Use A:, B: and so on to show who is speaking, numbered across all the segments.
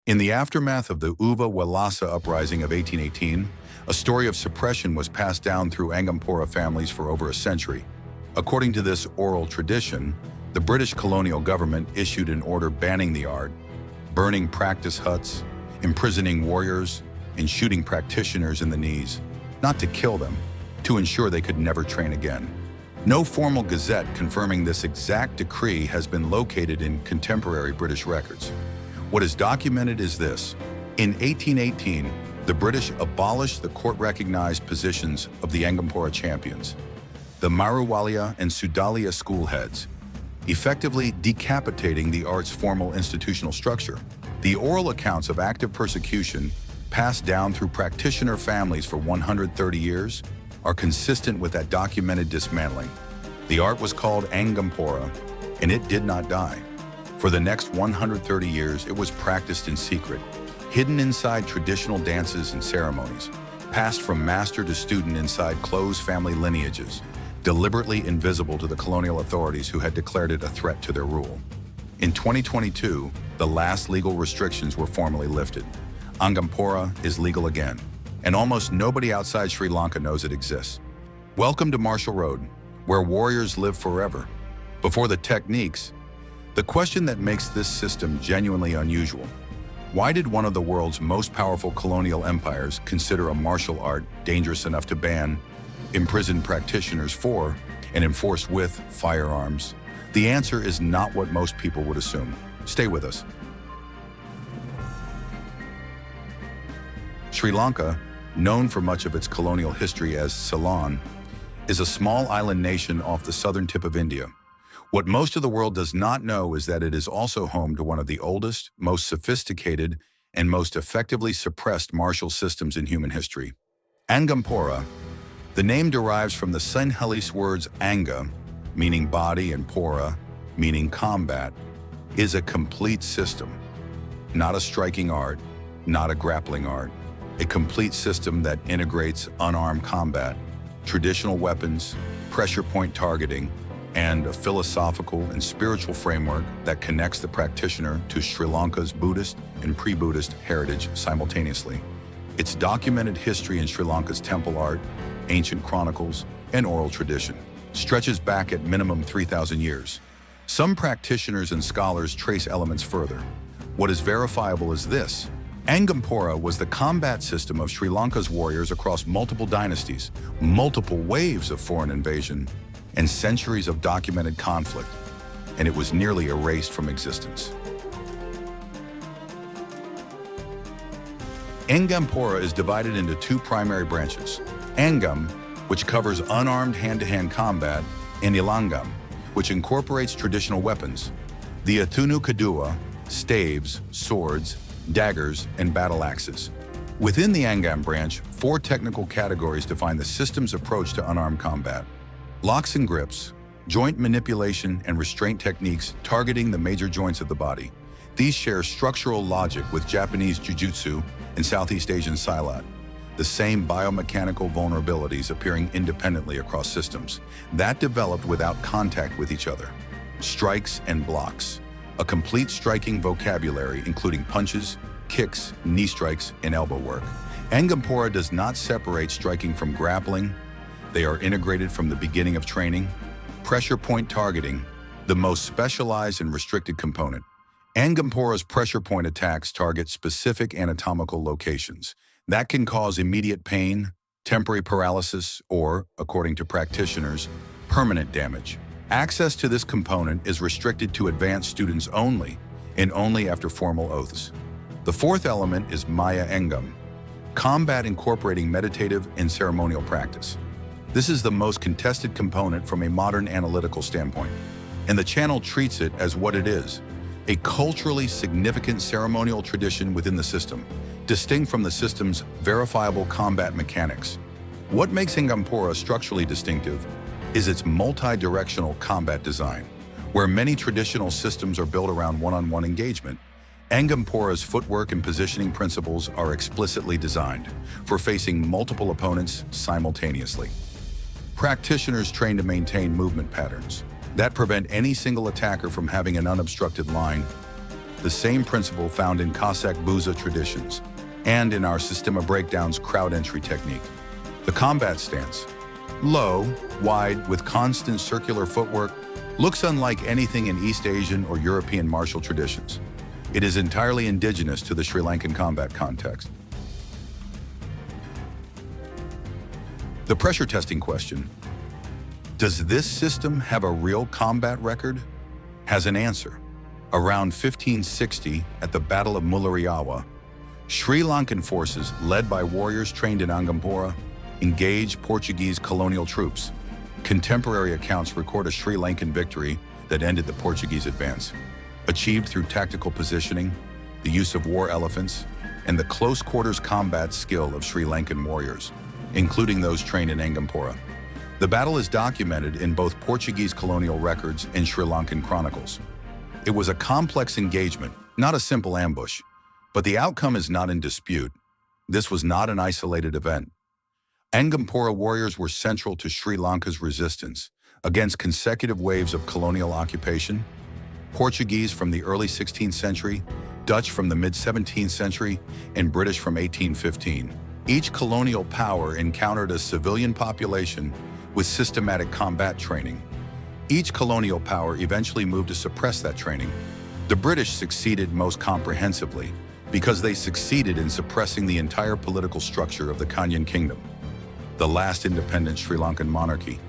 A: In the aftermath of the Uva-Wellassa uprising of 1818, a story of suppression was passed down through Angampora families for over a century. According to this oral tradition, the British colonial government issued an order banning the art, burning practice huts, imprisoning warriors, and shooting practitioners in the knees, not to kill them, to ensure they could never train again. No formal gazette confirming this exact decree has been located in contemporary British records. What is documented is this. In 1818, the British abolished the court-recognized positions of the Angampora champions, the Maruwalia and Sudalia school heads, effectively decapitating the art's formal institutional structure. The oral accounts of active persecution passed down through practitioner families for 130 years are consistent with that documented dismantling. The art was called Angampora, and it did not die. For the next 130 years, it was practiced in secret, hidden inside traditional dances and ceremonies, passed from master to student inside closed family lineages, deliberately invisible to the colonial authorities who had declared it a threat to their rule. In 2022, the last legal restrictions were formally lifted. Angampora is legal again, and almost nobody outside Sri Lanka knows it exists. Welcome to Marshall Road, where warriors live forever. Before the techniques, the question that makes this system genuinely unusual: why did one of the world's most powerful colonial empires consider a martial art dangerous enough to ban, imprison practitioners for, and enforce with firearms? The answer is not what most people would assume. Stay with us. Sri Lanka, known for much of its colonial history as Ceylon, is a small island nation off the southern tip of India. What most of the world does not know is that it is also home to one of the oldest, most sophisticated, and most effectively suppressed martial systems in human history. Angampora, the name derives from the Sinhalese words anga, meaning body, and pora, meaning combat, is a complete system. Not a striking art, not a grappling art, a complete system that integrates unarmed combat, traditional weapons, pressure point targeting, and a philosophical and spiritual framework that connects the practitioner to Sri Lanka's Buddhist and pre-Buddhist heritage simultaneously. Its documented history in Sri Lanka's temple art, ancient chronicles, and oral tradition stretches back at minimum 3,000 years. Some practitioners and scholars trace elements further. What is verifiable is this: Angampora was the combat system of Sri Lanka's warriors across multiple dynasties, multiple waves of foreign invasion, and centuries of documented conflict, and it was nearly erased from existence. Angampora is divided into two primary branches: Angam, which covers unarmed hand-to-hand combat, and Ilangam, which incorporates traditional weapons, the Atunu Kadua, staves, swords, daggers, and battle axes. Within the Angam branch, four technical categories define the system's approach to unarmed combat: locks and grips, joint manipulation and restraint techniques targeting the major joints of the body. These share structural logic with Japanese Jiu-Jitsu and Southeast Asian Silat, the same biomechanical vulnerabilities appearing independently across systems that developed without contact with each other. Strikes and blocks, a complete striking vocabulary including punches, kicks, knee strikes, and elbow work. Angampora does not separate striking from grappling. They are integrated from the beginning of training. Pressure point targeting, the most specialized and restricted component. Angampora's pressure point attacks target specific anatomical locations that can cause immediate pain, temporary paralysis, or, according to practitioners, permanent damage. Access to this component is restricted to advanced students only, and only after formal oaths. The fourth element is Maya Engam, combat incorporating meditative and ceremonial practice. This is the most contested component from a modern analytical standpoint, and the channel treats it as what it is: a culturally significant ceremonial tradition within the system, distinct from the system's verifiable combat mechanics. What makes Angampora structurally distinctive is its multi-directional combat design. Where many traditional systems are built around one-on-one engagement, Angampora's footwork and positioning principles are explicitly designed for facing multiple opponents simultaneously. Practitioners train to maintain movement patterns that prevent any single attacker from having an unobstructed line the same principle found in Cossack Buza traditions and in our Systema Breakdown's crowd entry technique. The combat stance, low, wide, with constant circular footwork, looks unlike anything in East Asian or European martial traditions. It is entirely indigenous to the Sri Lankan combat context. The pressure testing question, does this system have a real combat record? Has an answer. Around 1560, at the Battle of Mullariawa, Sri Lankan forces, led by warriors trained in Angampora, engaged Portuguese colonial troops. Contemporary accounts record a Sri Lankan victory that ended the Portuguese advance, achieved through tactical positioning, the use of war elephants, and the close quarters combat skill of Sri Lankan warriors, including those trained in Angampora. The battle is documented in both Portuguese colonial records and Sri Lankan chronicles. It was a complex engagement, not a simple ambush, but the outcome is not in dispute. This was not an isolated event. Angampora warriors were central to Sri Lanka's resistance against consecutive waves of colonial occupation, Portuguese from the early 16th century, Dutch from the mid-17th century, and British from 1815. Each colonial power encountered a civilian population with systematic combat training. Each colonial power eventually moved to suppress that training. The British succeeded most comprehensively because they succeeded in suppressing the entire political structure of the Colonial Kingdom, the last independent Sri Lankan monarchy,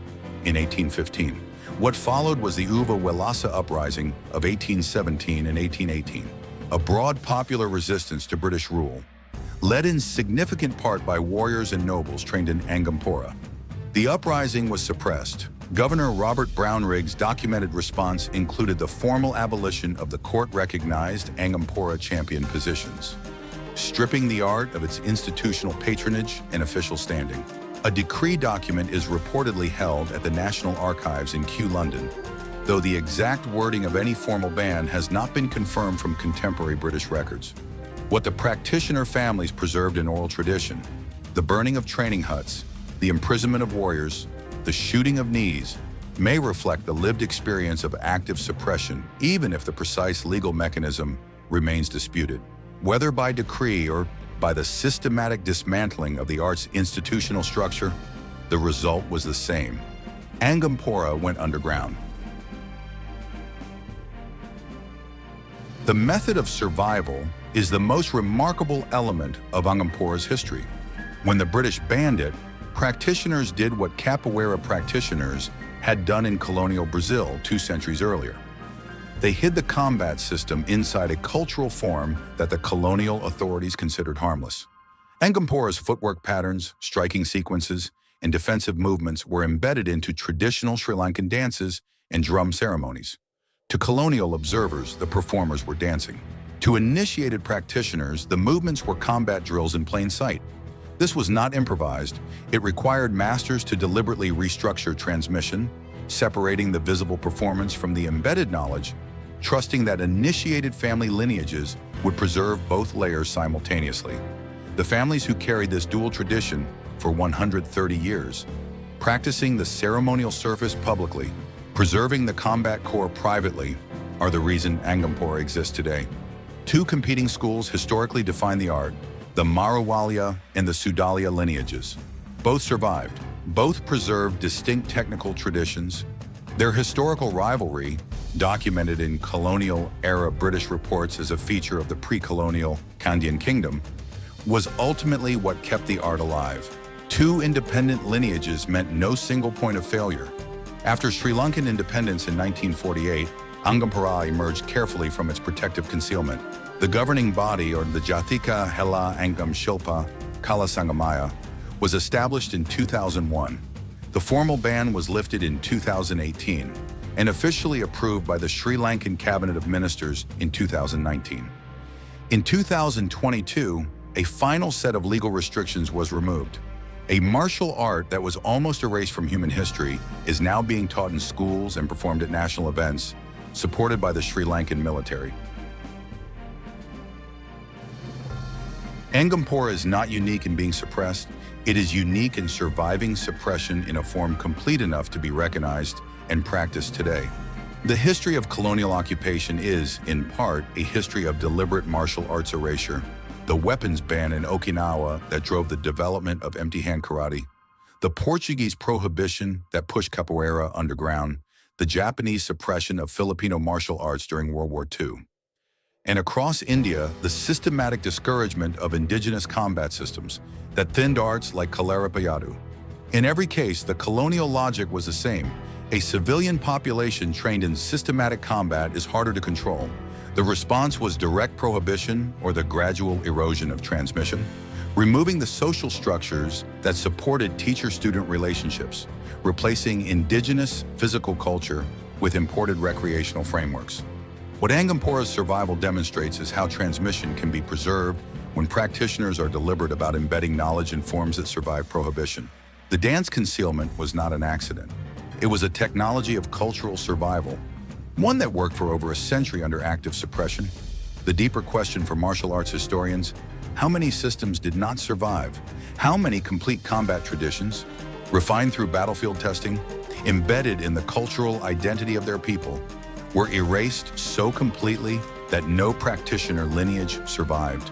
A: in 1815. What followed was the Uva-Wellassa uprising of 1817 and 1818, a broad popular resistance to British rule, led in significant part by warriors and nobles trained in Angampora. The uprising was suppressed. Governor Robert Brownrigg's documented response included the formal abolition of the court-recognized Angampora champion positions, stripping the art of its institutional patronage and official standing. A decree document is reportedly held at the National Archives in Kew, London, though the exact wording of any formal ban has not been confirmed from contemporary British records. What the practitioner families preserved in oral tradition, the burning of training huts, the imprisonment of warriors, the shooting of knees, may reflect the lived experience of active suppression, even if the precise legal mechanism remains disputed. Whether by decree or by the systematic dismantling of the art's institutional structure, the result was the same. Angampora went underground. The method of survival is the most remarkable element of Angampora's history. When the British banned it, practitioners did what capoeira practitioners had done in colonial Brazil 2 centuries earlier. They hid the combat system inside a cultural form that the colonial authorities considered harmless. Angampora's footwork patterns, striking sequences, and defensive movements were embedded into traditional Sri Lankan dances and drum ceremonies. To colonial observers, the performers were dancing. To initiated practitioners, the movements were combat drills in plain sight. This was not improvised. It required masters to deliberately restructure transmission, separating the visible performance from the embedded knowledge, trusting that initiated family lineages would preserve both layers simultaneously. The families who carried this dual tradition for 130 years, practicing the ceremonial surface publicly, preserving the combat core privately, are the reason Angampora exists today. 2 competing schools historically define the art, the Marawalya and the Sudalia lineages. Both survived. Both preserved distinct technical traditions. Their historical rivalry, documented in colonial-era British reports as a feature of the pre-colonial Kandyan Kingdom, was ultimately what kept the art alive. 2 independent lineages meant no single point of failure. After Sri Lankan independence in 1948, Angampora emerged carefully from its protective concealment. The governing body, or the Jatika Hela Angam Shilpa Kala Sangamaya, was established in 2001. The formal ban was lifted in 2018 and officially approved by the Sri Lankan Cabinet of Ministers in 2019. In 2022, a final set of legal restrictions was removed. A martial art that was almost erased from human history is now being taught in schools and performed at national events, supported by the Sri Lankan military. Angampora is not unique in being suppressed. It is unique in surviving suppression in a form complete enough to be recognized and practiced today. The history of colonial occupation is, in part, a history of deliberate martial arts erasure. The weapons ban in Okinawa that drove the development of empty-hand karate, the Portuguese prohibition that pushed capoeira underground, the Japanese suppression of Filipino martial arts during World War II. And across India, the systematic discouragement of indigenous combat systems that thinned arts like Kalaripayattu. In every case, the colonial logic was the same. A civilian population trained in systematic combat is harder to control. The response was direct prohibition or the gradual erosion of transmission, removing the social structures that supported teacher-student relationships, replacing indigenous physical culture with imported recreational frameworks. What Angampora's survival demonstrates is how transmission can be preserved when practitioners are deliberate about embedding knowledge in forms that survive prohibition. The dance concealment was not an accident. It was a technology of cultural survival, one that worked for over a century under active suppression. The deeper question for martial arts historians: how many systems did not survive? How many complete combat traditions, refined through battlefield testing, embedded in the cultural identity of their people, were erased so completely that no practitioner lineage survived?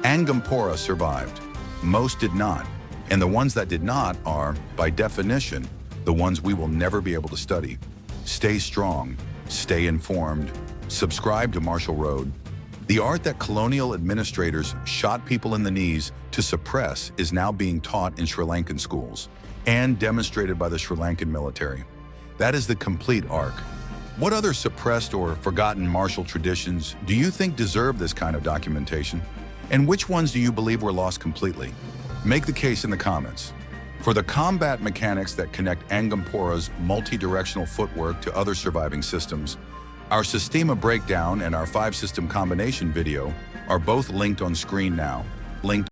A: Angampora survived. Most did not. And the ones that did not are, by definition, the ones we will never be able to study. Stay strong, stay informed, subscribe to Martial Road. The art that colonial administrators shot people in the knees to suppress is now being taught in Sri Lankan schools and demonstrated by the Sri Lankan military. That is the complete arc. What other suppressed or forgotten martial traditions do you think deserve this kind of documentation? And which ones do you believe were lost completely? Make the case in the comments. For the combat mechanics that connect Angampora's multi-directional footwork to other surviving systems, our Systema breakdown and our 5-system combination video are both linked on screen now. Linked